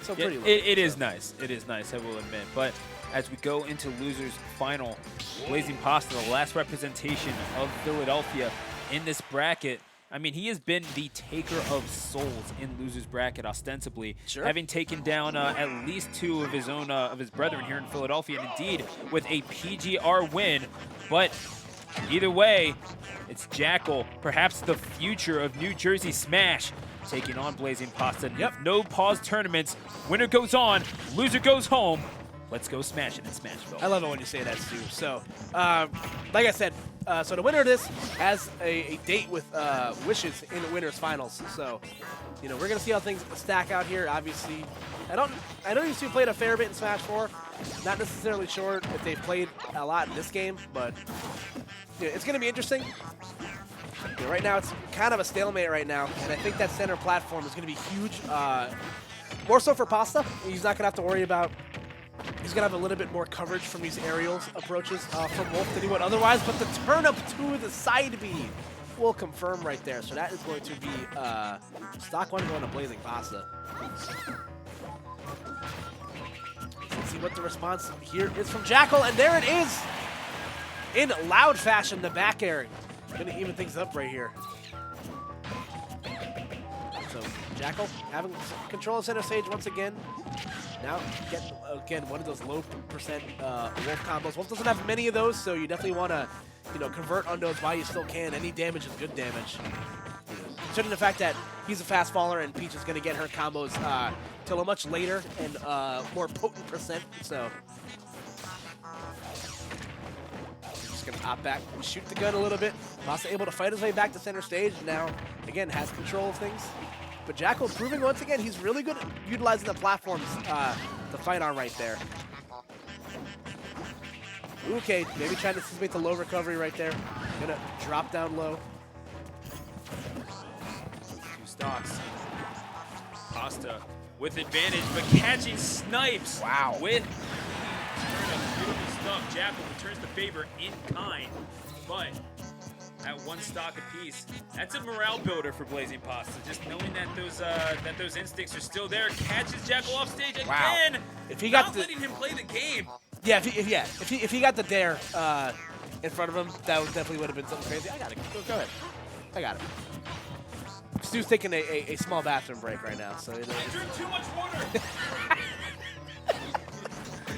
So pretty low. It is nice. It is nice, I will admit. But as we go into losers final, BlazingPasta, the last representation of Philadelphia in this bracket. I mean, he has been the taker of souls in losers bracket, ostensibly, having taken down at least 2 of his own of his brethren here in Philadelphia, and indeed with a PGR win. But either way, it's Jakal, perhaps the future of New Jersey Smash, taking on BlazingPasta. Yep. No pause tournaments. Winner goes on, loser goes home. Let's go smash it in Smashville. I love it when you say that, Stu. So, like I said, so the winner of this has a date with Wishes in the winners finals. So, you know, we're gonna see how things stack out here. Obviously, I know these two played a fair bit in Smash 4. Not necessarily sure if they've played a lot in this game, but you know, it's gonna be interesting. You know, right now, it's kind of a stalemate right now, and I think that center platform is gonna be huge. More so for Pasta. He's not gonna have to worry about. He's going to have a little bit more coverage from these aerial approaches from Wolf than he would otherwise, but the turn up to the side B will confirm right there. So that is going to be stock 1 going to BlazingPasta. Let's see what the response here is from Jakal, and there it is! In loud fashion, the back air. Going to even things up right here. So Jakal having control of center stage once again. Now, get, again, one of those low percent Wolf combos. Wolf doesn't have many of those, so you definitely want to, you know, convert on those while you still can. Any damage is good damage. Considering the fact that he's a fast faller and Peach is going to get her combos till a much later and more potent percent, so. Just going to hop back, shoot the gun a little bit. Pasta able to fight his way back to center stage. Now, again, has control of things. But Jakal proving once again he's really good at utilizing the platforms to fight on right there. Okay, maybe trying to anticipate the low recovery right there. Gonna drop down low. 2 stocks. Pasta with advantage, but catching snipes. Wow. With turn up, beautiful stuff. Jakal returns the favor in kind, but at 1 stock apiece. That's a morale builder for BlazingPasta. Just knowing that those instincts are still there. Catches Jakal off stage again. Wow. If he got not letting him play the game. Yeah, if he got the dare in front of him, that definitely would have been something crazy. I got it. Go ahead. I got it. Stu's taking a small bathroom break right now, so. I drink too much water.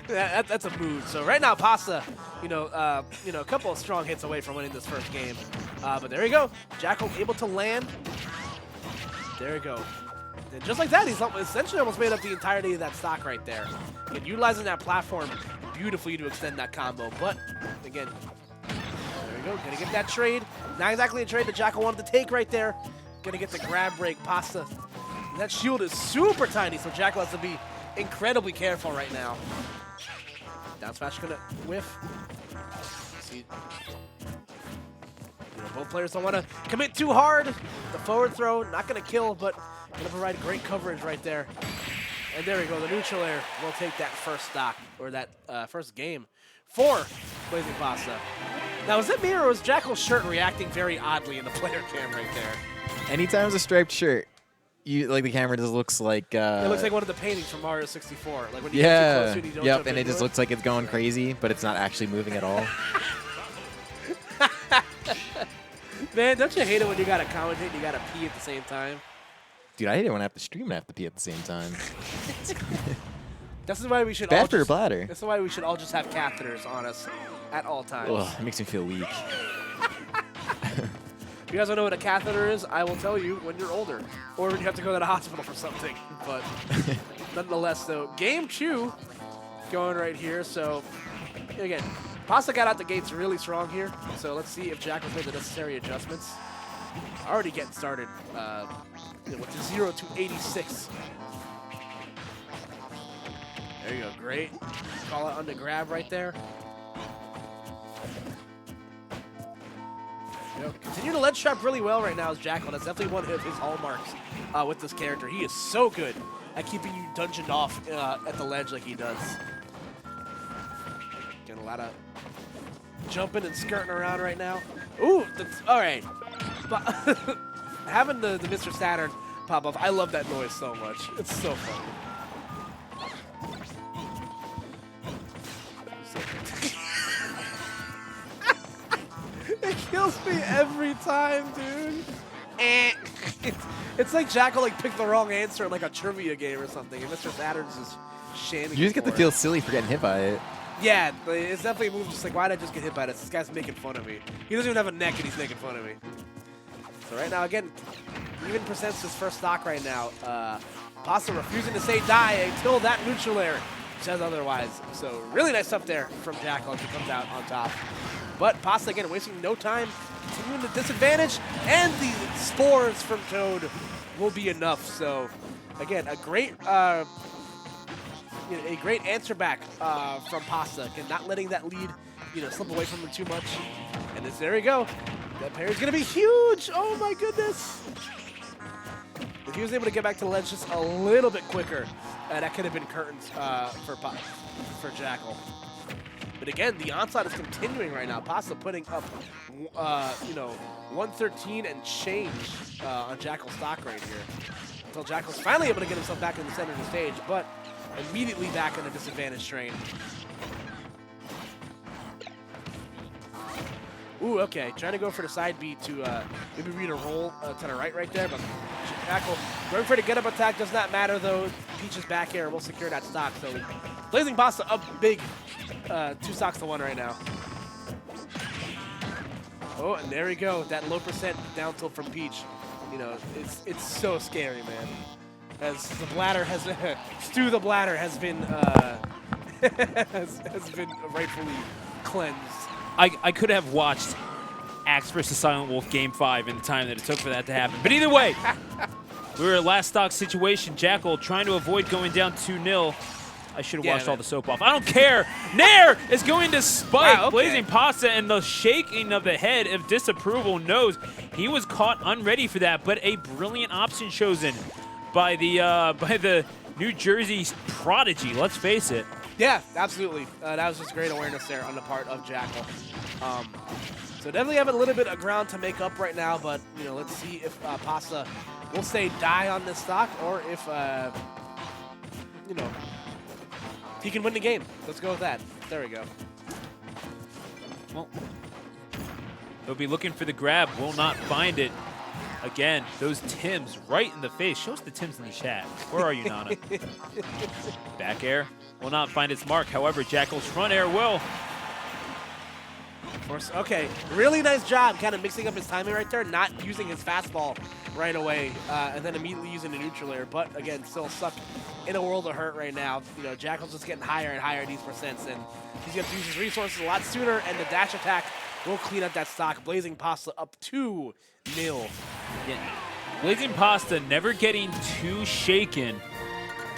That's a mood. So right now, Pasta, you know, a couple of strong hits away from winning this first game. But there you go. Jakal able to land. There you go. And just like that, he's essentially almost made up the entirety of that stock right there. And utilizing that platform beautifully to extend that combo. But again, there you go. Gonna get that trade. Not exactly a trade that Jakal wanted to take right there. Gonna get the grab break. Pasta. And that shield is super tiny, so Jakal has to be incredibly careful right now. Down smash gonna whiff. See, you know, both players don't want to commit too hard. The forward throw, not gonna kill, but gonna provide great coverage right there. And there we go. The neutral air will take that first stock, or that first game for BlazingPasta. Now, was it me or was Jakal's shirt reacting very oddly in the player cam right there? Anytime it's a striped shirt, like the camera just looks like it looks like one of the paintings from Mario 64. Like when you get too close to it, you don't jump and it just looks like it's going crazy, but it's not actually moving at all. Man, don't you hate it when you gotta commentate and you gotta pee at the same time? Dude, I hate it when I have to stream and I have to pee at the same time. This is why we should Bad all for your bladder. This is why we should all just have catheters on us at all times. Ugh, it makes me feel weak. If you guys don't know what a catheter is, I will tell you when you're older, or when you have to go to the hospital for something. But nonetheless, though, game 2 going right here. So again, Pasta got out the gates really strong here. So let's see if Jakal's made the necessary adjustments. Already getting started with the 0 to 86. There you go, great. Call it on the grab right there. You know, continue to ledge trap really well right now as Jakal. That's definitely one of his hallmarks with this character. He is so good at keeping you dungeoned off at the ledge like he does. Getting a lot of jumping and skirting around right now. Ooh, all right. Having the Mr. Saturn pop up, I love that noise so much. It's so funny. kills me every time, dude. It's like Jakal picked the wrong answer in like a trivia game or something, and Mr. Saturn's just shaming. You just get to feel silly for getting hit by it. Yeah, it's definitely a move just like, why did I just get hit by this? This guy's making fun of me. He doesn't even have a neck and he's making fun of me. So right now, again, even presents his first stock right now. Pasta refusing to say die until that neutral air says otherwise. So really nice stuff there from Jakal as he comes out on top. But Pasta, again, wasting no time, continuing the disadvantage, and the spores from Toad will be enough. So, again, a great answer back from Pasta. Again, not letting that lead, slip away from him too much. And there we go. That parry's going to be huge. Oh, my goodness. If he was able to get back to the ledge just a little bit quicker, that could have been curtains for Jakal. But again, the onslaught is continuing right now. Pasta putting up, 113 and change on Jakal's stock right here. Until Jakal's finally able to get himself back in the center of the stage, but immediately back on a disadvantage train. Ooh, okay. Trying to go for the side beat to maybe read a roll to the right there, but Jakal going for the get-up attack does not matter, though. Peach's back air will secure that stock, so BlazingPasta up big. 2 stocks to 1 right now. Oh, and there we go. That low percent down tilt from Peach. It's so scary, man. As the bladder has Stu the bladder has been has been rightfully cleansed. I could have watched Axe vs. Silent Wolf Game 5 in the time that it took for that to happen. But either way, we were a last stock situation. Jakal trying to avoid going down 2-0. I should have washed all the soap off. I don't care. Nair is going to spike. Wow, okay. BlazingPasta, and the shaking of the head of disapproval knows he was caught unready for that, but a brilliant option chosen by the New Jersey prodigy, let's face it. Yeah, absolutely. That was just great awareness there on the part of Jakal. So definitely have a little bit of ground to make up right now, but let's see if Pasta will say die on this stock, or if he can win the game. Let's go with that. There we go. Well, he'll be looking for the grab, will not find it. Again, those Tims right in the face. Show us the Tims in the chat. Where are you, Nana? Back air will not find its mark. However, Jakal's front air will. Of course. Okay, really nice job kind of mixing up his timing right there, not using his fastball right away, and then immediately using the neutral air. But again, still stuck in a world of hurt right now. Jakal's just getting higher and higher these percents, and he's going to use his resources a lot sooner, and the dash attack will clean up that stock. BlazingPasta up 2-0. Yeah. BlazingPasta never getting too shaken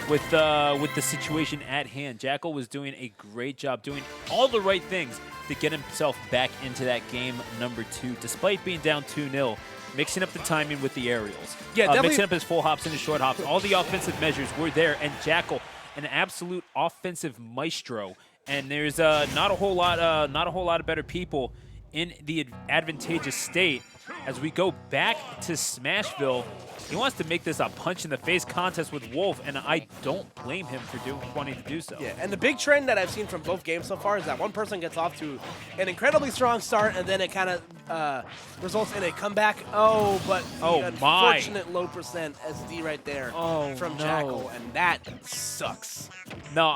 with the situation at hand. Jakal was doing a great job, doing all the right things to get himself back into that game number 2, despite being down 2-0. Mixing up the timing with the aerials. Yeah, definitely. Mixing up his full hops and his short hops. All the offensive measures were there, and Jakal, an absolute offensive maestro. And there's not a whole lot of better people in the advantageous state. As we go back to Smashville, he wants to make this a punch-in-the-face contest with Wolf, and I don't blame him for wanting to do so. Yeah, and the big trend that I've seen from both games so far is that one person gets off to an incredibly strong start, and then it kind of results in a comeback. Oh, but the unfortunate low percent SD right there from Jakal, and that sucks. No,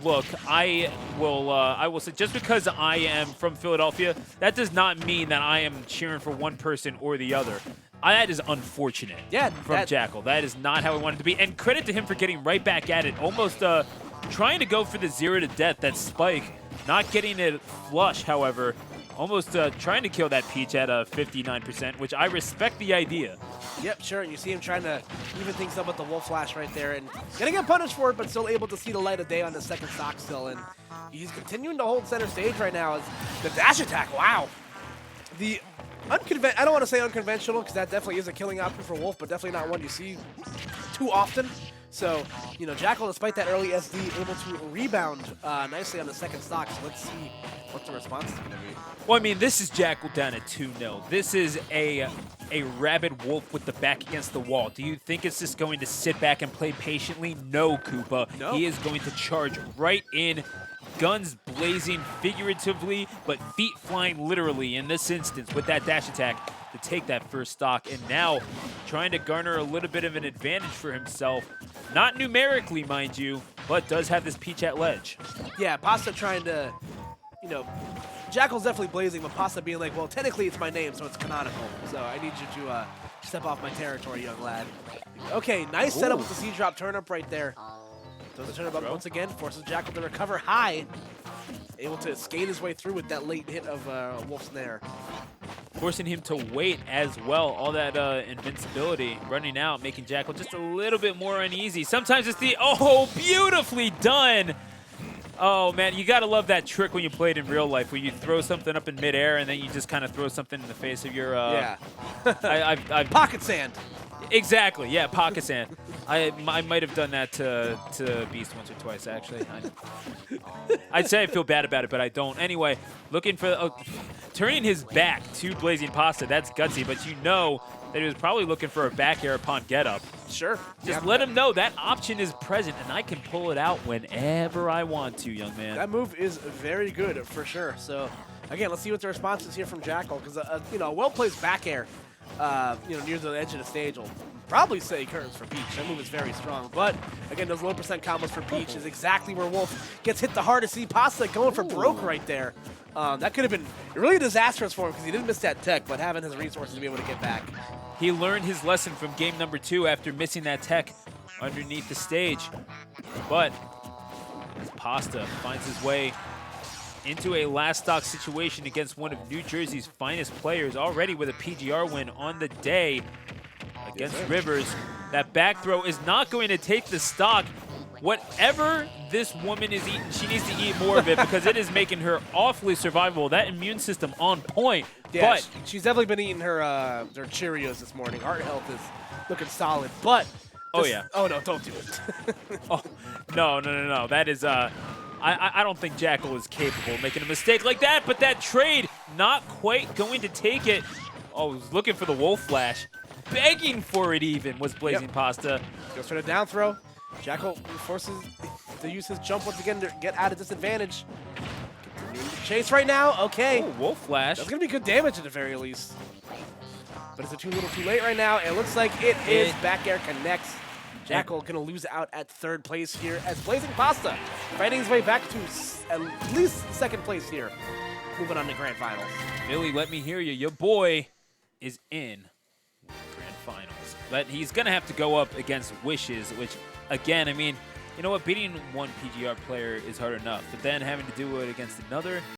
look, I will say, just because I am from Philadelphia, that does not mean that I am cheering for one person or the other. That is unfortunate from Jakal. That is not how I wanted to be. And credit to him for getting right back at it, almost trying to go for the 0 to death, that spike, not getting it flush, however, almost trying to kill that Peach at 59%, which I respect the idea. Yep, sure, and you see him trying to even things up with the Wolf Flash right there, and gonna get punished for it, but still able to see the light of day on the second stock still, and he's continuing to hold center stage right now as the dash attack, wow. I don't want to say unconventional, because that definitely is a killing option for Wolf, but definitely not one you see too often. So, Jakal, despite that early SD, able to rebound nicely on the second stock. So let's see what the response is going to be. Well, I mean, this is Jakal down at 2-0. This is a rabid Wolf with the back against the wall. Do you think it's just going to sit back and play patiently? No, Koopa. No. He is going to charge right in guns blazing figuratively, but feet flying literally in this instance with that dash attack to take that first stock. And now trying to garner a little bit of an advantage for himself. Not numerically, mind you, but does have this peach at ledge. Yeah, Pasta trying to, you know, Jakal's definitely blazing, but Pasta being like, well, technically it's my name, so it's canonical. So I need you to step off my territory, young lad. Okay, nice setup with the C-drop turnip right there. Does the turnip up once again, forces Jakal to recover high. Able to skate his way through with that late hit of Wolf Snare. Forcing him to wait as well. All that invincibility running out, making Jakal just a little bit more uneasy. Sometimes it's the, oh, beautifully done. Oh, man, you got to love that trick when you play it in real life, where you throw something up in midair and then you just kind of throw something in the face of your... yeah. I've Pocket sand. Exactly, yeah, pocket sand. I might have done that to Beast once or twice, actually. I'd say I feel bad about it, but I don't. Anyway, looking for turning his back to BlazingPasta. That's gutsy, but you know that he was probably looking for a back air upon get up. Sure. Just let him know that option is present, and I can pull it out whenever I want to, young man. That move is very good for sure. So again, let's see what the response is here from Jakal, because you know, a well-placed back air, you know, near the edge of the stage will probably say curtains for Peach. That move is very strong. But again, those low percent combos for Peach is exactly where Wolf gets hit the hardest. See Pasta going for broke right there. That could have been really disastrous for him because he didn't miss that tech, but having his resources to be able to get back. He learned his lesson from game number 2 after missing that tech underneath the stage. But as Pasta finds his way into a last stock situation against one of New Jersey's finest players, already with a PGR win on the day against Rivers. That back throw is not going to take the stock. Whatever this woman is eating, she needs to eat more of it because it is making her awfully survivable. That immune system on point. Yeah, but she's definitely been eating her Cheerios this morning. Heart health is looking solid, but oh yeah. Oh no, don't do it. Oh no. That is I don't think Jakal is capable of making a mistake like that, but that trade not quite going to take it. Oh, was looking for the wolf flash. Begging for it even was BlazingPasta. Goes for the down throw. Jakal forces to use his jump once again to get out of disadvantage. Continuing to chase right now. Okay. Oh, wolf flash. That's going to be good damage at the very least. But is it too little too late right now? It looks like it is. Back air connects. Jakal going to lose out at 3rd place here as BlazingPasta fighting his way back to at least 2nd place here. Moving on to Grand Finals. Billy, let me hear you. Your boy is in Grand Finals. But he's going to have to go up against Wishes, which, again, I mean, you know what? Beating one PGR player is hard enough. But then having to do it against another